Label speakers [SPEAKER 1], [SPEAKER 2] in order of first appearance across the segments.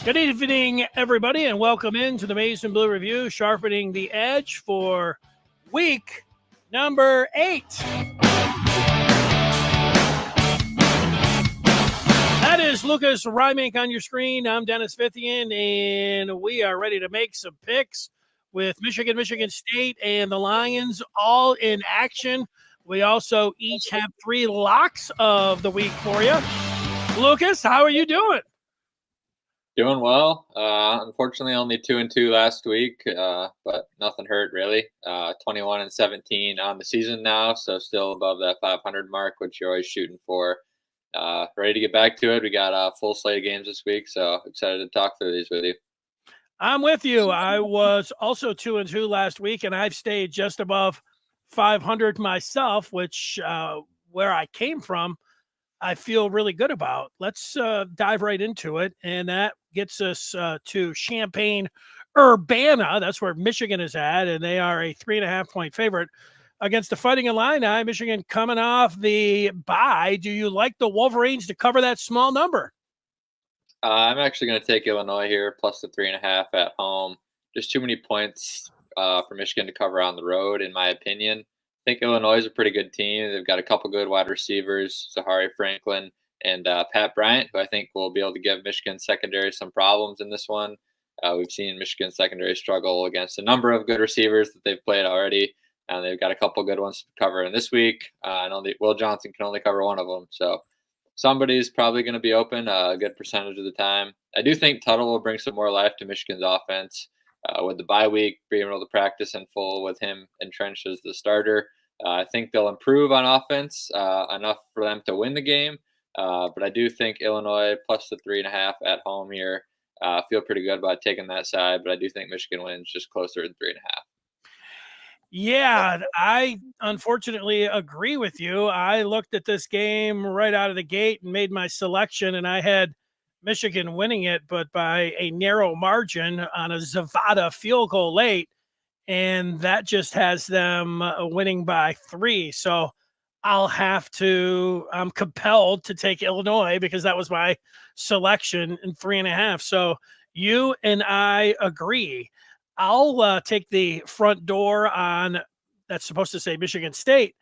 [SPEAKER 1] Good evening, everybody, and welcome into the Maize and Blue Review, Sharpening the Edge for week number 8. That is Lucas Reimink on your screen. I'm Dennis Fithian, and we are ready to make some picks with Michigan State, and the Lions all in action. We also each have 3 locks of the week for you. Lucas, how are you doing?
[SPEAKER 2] Doing well. Unfortunately, only 2-2 last week, but nothing hurt really. 21-17 on the season now, so still above that 500 mark, which you're always shooting for. Ready to get back to it. We got a full slate of games this week, so excited to talk through these with you.
[SPEAKER 1] I'm with you. I was also 2-2 last week, and I've stayed just above 500 myself, which where I came from, I feel really good about. Let's dive right into it, and that gets us to Champaign, Urbana. That's where Michigan is at, and they are a 3.5-point favorite against the Fighting Illini. Michigan coming off the bye. Do you like the Wolverines to cover that small number?
[SPEAKER 2] I'm actually going to take Illinois here, plus the 3.5 at home. Just too many points for Michigan to cover on the road, in my opinion. I think Illinois is a pretty good team. They've got a couple good wide receivers, Zahari Franklin and Pat Bryant, who I think will be able to give Michigan secondary some problems in this one. We've seen Michigan secondary struggle against a number of good receivers that they've played already, and they've got a couple good ones to cover in this week. I know Will Johnson can only cover one of them, so somebody's probably going to be open a good percentage of the time. I do think Tuttle will bring some more life to Michigan's offense with the bye week, being able to practice in full with him entrenched as the starter. I think they'll improve on offense enough for them to win the game. But I do think Illinois plus the 3.5 at home here. Feel pretty good about taking that side, but I do think Michigan wins just closer than 3.5.
[SPEAKER 1] Yeah, I unfortunately agree with you. I looked at this game right out of the gate and made my selection, and I had Michigan winning it, but by a narrow margin on a Zavada field goal late, and that just has them winning by 3. So I'm compelled to take Illinois because that was my selection in 3.5. So you and I agree. I'll take the front door on that's supposed to say Michigan State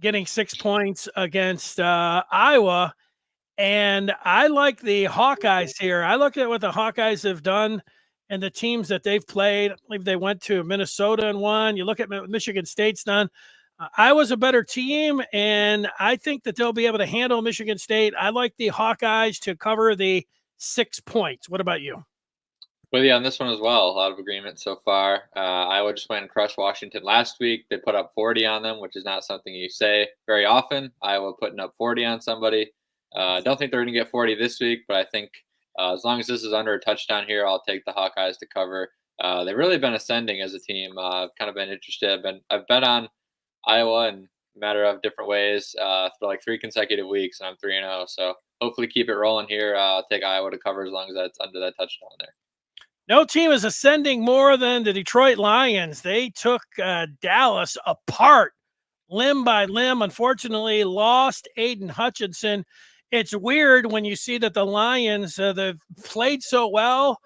[SPEAKER 1] getting 6 points against Iowa. And I like the Hawkeyes here. I look at what the Hawkeyes have done and the teams that they've played. I believe they went to Minnesota and won. You look at what Michigan State's done. Iowa's a better team, and I think that they'll be able to handle Michigan State. I like the Hawkeyes to cover the 6 points. What about you?
[SPEAKER 2] Well, yeah, on this one as well, a lot of agreement so far. Iowa just went and crushed Washington last week. They put up 40 on them, which is not something you say very often. Iowa putting up 40 on somebody. I don't think they're going to get 40 this week, but I think as long as this is under a touchdown here, I'll take the Hawkeyes to cover. They've really been ascending as a team. I've kind of been interested. I've bet on Iowa in a matter of different ways for like 3 consecutive weeks, and I'm 3-0. So hopefully keep it rolling here. I'll take Iowa to cover as long as that's under that touchdown there.
[SPEAKER 1] No team is ascending more than the Detroit Lions. They took Dallas apart limb by limb. Unfortunately, lost Aiden Hutchinson. It's weird when you see that the Lions, they've played so well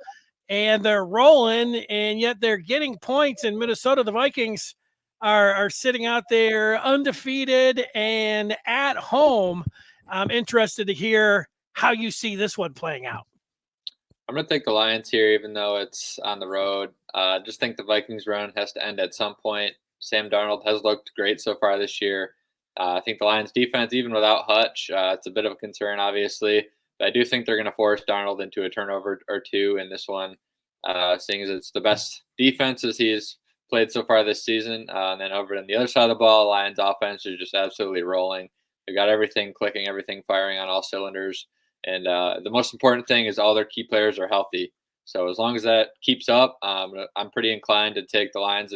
[SPEAKER 1] and they're rolling, and yet they're getting points in Minnesota. The Vikings are sitting out there undefeated and at home. I'm interested to hear how you see this one playing out.
[SPEAKER 2] I'm going to take the Lions here, even though it's on the road. Just think the Vikings run has to end at some point. Sam Darnold has looked great so far this year. I think the Lions defense, even without Hutch, it's a bit of a concern, obviously. But I do think they're going to force Darnold into a turnover or 2 in this one, seeing as it's the best defense as he's played so far this season. And then over on the other side of the ball, Lions offense is just absolutely rolling. They've got everything clicking, everything firing on all cylinders. And the most important thing is all their key players are healthy. So as long as that keeps up, I'm pretty inclined to take the Lions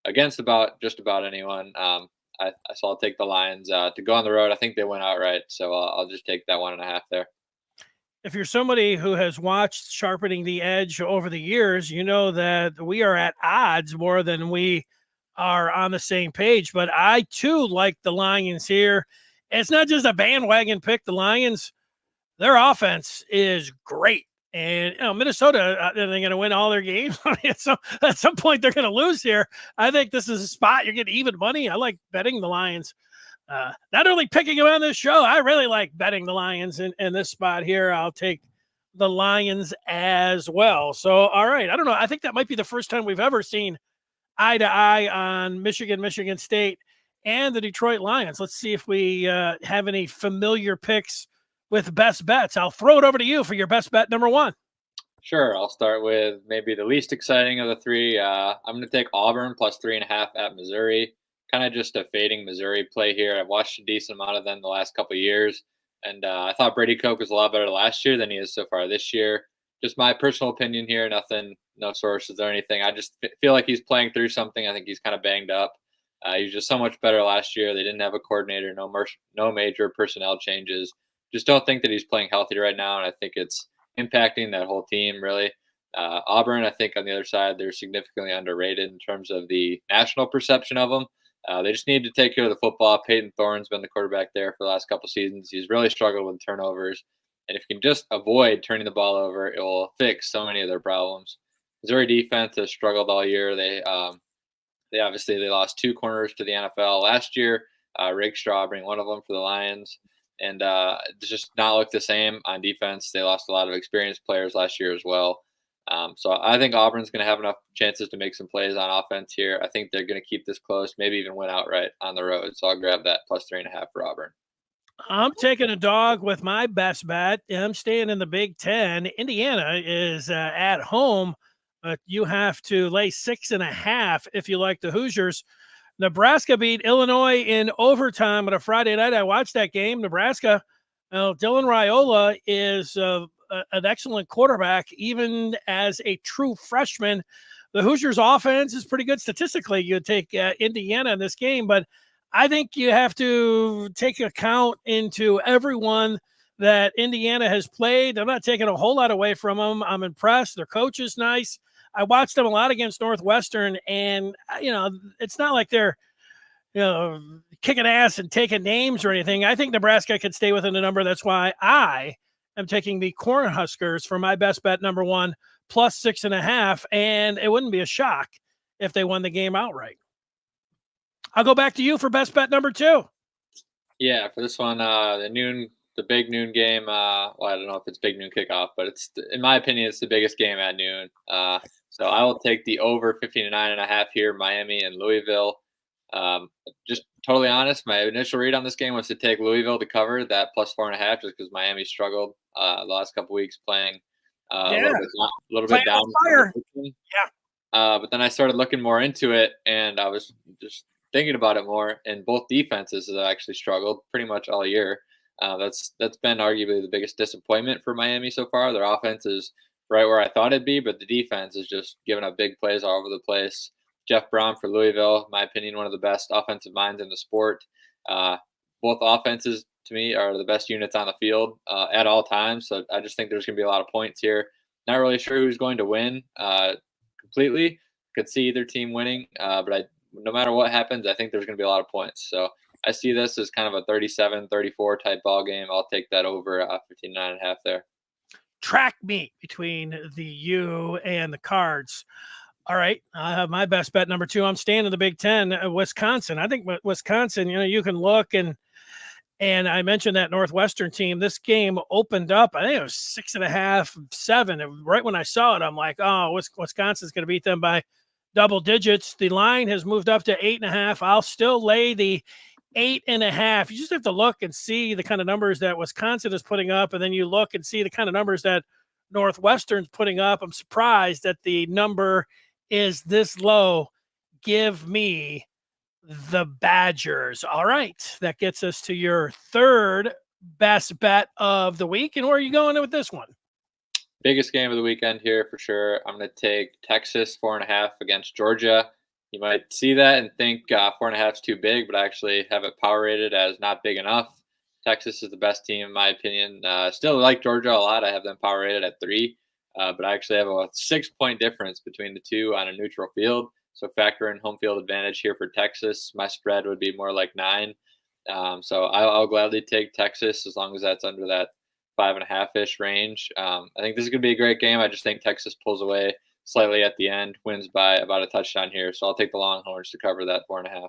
[SPEAKER 2] against just about anyone. So I'll take the Lions to go on the road. I think they win outright, so I'll just take that 1.5 there.
[SPEAKER 1] If you're somebody who has watched Sharpening the Edge over the years, you know that we are at odds more than we are on the same page. But I, too, like the Lions here. It's not just a bandwagon pick. The Lions, their offense is great. And Minnesota, are they going to win all their games? At some point, they're going to lose here. I think this is a spot you're getting even money. I like betting the Lions. Not only picking them on this show, I really like betting the Lions in this spot here. I'll take the Lions as well. So, all right. I don't know. I think that might be the first time we've ever seen eye to eye on Michigan State, and the Detroit Lions. Let's see if we have any familiar picks with best bets. I'll throw it over to you for your best bet number one.
[SPEAKER 2] Sure, I'll start with maybe the least exciting of the three. I'm going to take Auburn plus 3.5 at Missouri. Kind of just a fading Missouri play here. I've watched a decent amount of them the last couple of years, and I thought Brady Coke was a lot better last year than he is so far this year. Just my personal opinion here. Nothing, no sources or anything. I just feel like he's playing through something. I think he's kind of banged up. He was just so much better last year. They didn't have a coordinator, no major personnel changes. Just don't think that he's playing healthy right now, and I think it's impacting that whole team really. Auburn, I think on the other side, they're significantly underrated in terms of the national perception of them. They just need to take care of the football. Peyton Thorne's been the quarterback there for the last couple seasons. He's really struggled with turnovers, and if you can just avoid turning the ball over, it will fix so many of their problems. Missouri defense has struggled all year. They obviously they lost two corners to the NFL last year. Rakestraw being one of them for the Lions, and it's just not looked the same on defense. They lost a lot of experienced players last year as well. So I think Auburn's going to have enough chances to make some plays on offense here. I think they're going to keep this close, maybe even win outright on the road. So I'll grab that plus 3.5 for Auburn.
[SPEAKER 1] I'm taking a dog with my best bet. I'm staying in the Big Ten. Indiana is at home, but you have to lay 6.5 if you like the Hoosiers. Nebraska beat Illinois in overtime on a Friday night. I watched that game. Nebraska, Dylan Raiola is an excellent quarterback, even as a true freshman. The Hoosiers' offense is pretty good statistically. You take Indiana in this game, but I think you have to take account into everyone that Indiana has played. I'm not taking a whole lot away from them. I'm impressed. Their coach is nice. I watched them a lot against Northwestern, and it's not like they're kicking ass and taking names or anything. I think Nebraska could stay within the number. That's why I am taking the Cornhuskers for my best bet number one plus 6.5, and it wouldn't be a shock if they won the game outright. I'll go back to you for best bet number two.
[SPEAKER 2] Yeah, for this one, the big noon game. Well, I don't know if it's big noon kickoff, but in my opinion, it's the biggest game at noon. So I will take the over 59.5 here, Miami and Louisville. Just totally honest, my initial read on this game was to take Louisville to cover that plus 4.5, just because Miami struggled the last couple weeks playing a little bit down.
[SPEAKER 1] Fire. Yeah.
[SPEAKER 2] But then I started looking more into it, and I was just thinking about it more. And both defenses have actually struggled pretty much all year. That's been arguably the biggest disappointment for Miami so far. Their offense is right where I thought it'd be, but the defense is just giving up big plays all over the place. Jeff Brown for Louisville, in my opinion, one of the best offensive minds in the sport. Both offenses, to me, are the best units on the field at all times. So I just think there's going to be a lot of points here. Not really sure who's going to win completely. Could see either team winning, but no matter what happens, I think there's going to be a lot of points. So I see this as kind of a 37-34 type ball game. I'll take that over 59.5 there.
[SPEAKER 1] Track meet between the U and the Cards. All right, I have my best bet number two. I'm staying in the Big Ten, Wisconsin. I think Wisconsin, you can look and I mentioned that Northwestern team. This game opened up, I think it was 6.5, 7. And right when I saw it, I'm like, oh, Wisconsin's going to beat them by double digits. The line has moved up to 8.5. I'll still lay the 8.5. You just have to look and see the kind of numbers that Wisconsin is putting up, and then you look and see the kind of numbers that Northwestern's putting up. I'm surprised that the number is this low. Give me the Badgers. All right, that gets us to your third best bet of the week. And where are you going with this one?
[SPEAKER 2] Biggest game of the weekend here for sure. I'm going to take Texas 4.5 against Georgia. You might see that and think 4.5 is too big, but I actually have it power rated as not big enough. Texas is the best team in my opinion. Still like Georgia a lot. I have them power rated at 3, but I actually have a 6-point difference between the two on a neutral field. So factor in home field advantage here for Texas. My spread would be more like 9. So I'll gladly take Texas as long as that's under that 5.5-ish range. I think this is going to be a great game. I just think Texas pulls away slightly at the end, wins by about a touchdown here. So I'll take the Longhorns to cover that 4.5.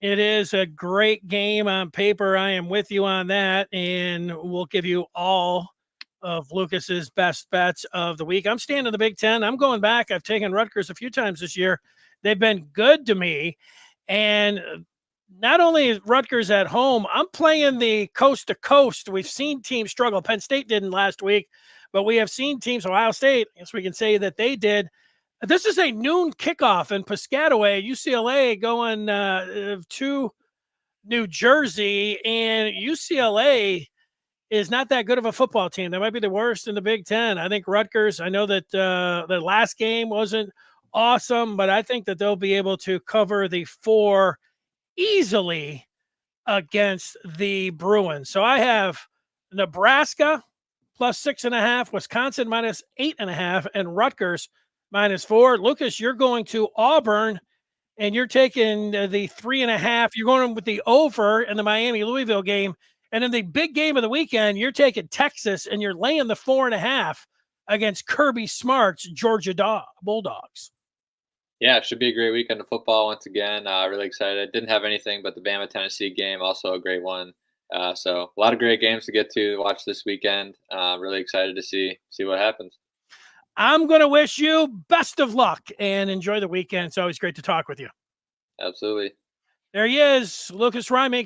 [SPEAKER 1] It is a great game on paper. I am with you on that, and we'll give you all of Lucas's best bets of the week. I'm staying in the Big Ten. I'm going back. I've taken Rutgers a few times this year. They've been good to me, and not only is Rutgers at home, I'm playing the coast to coast. We've seen teams struggle. Penn State didn't last week, but we have seen teams, Ohio State, I guess we can say that they did. This is a noon kickoff in Piscataway, UCLA going to New Jersey, and UCLA is not that good of a football team. They might be the worst in the Big Ten. I think Rutgers, I know that the last game wasn't awesome, but I think that they'll be able to cover the 4 easily against the Bruins. So I have Nebraska plus 6.5, Wisconsin minus 8.5, and Rutgers -4. Lucas, you're going to Auburn, and you're taking the 3.5. You're going with the over in the Miami-Louisville game. And in the big game of the weekend, you're taking Texas, and you're laying the 4.5 against Kirby Smart's Georgia Bulldogs.
[SPEAKER 2] Yeah, it should be a great weekend of football once again. Really excited. Didn't have anything but the Bama-Tennessee game, also a great one. So a lot of great games to get to watch this weekend. Really excited to see what happens.
[SPEAKER 1] I'm going to wish you best of luck and enjoy the weekend. It's always great to talk with you.
[SPEAKER 2] Absolutely.
[SPEAKER 1] There he is, Lucas Reimink.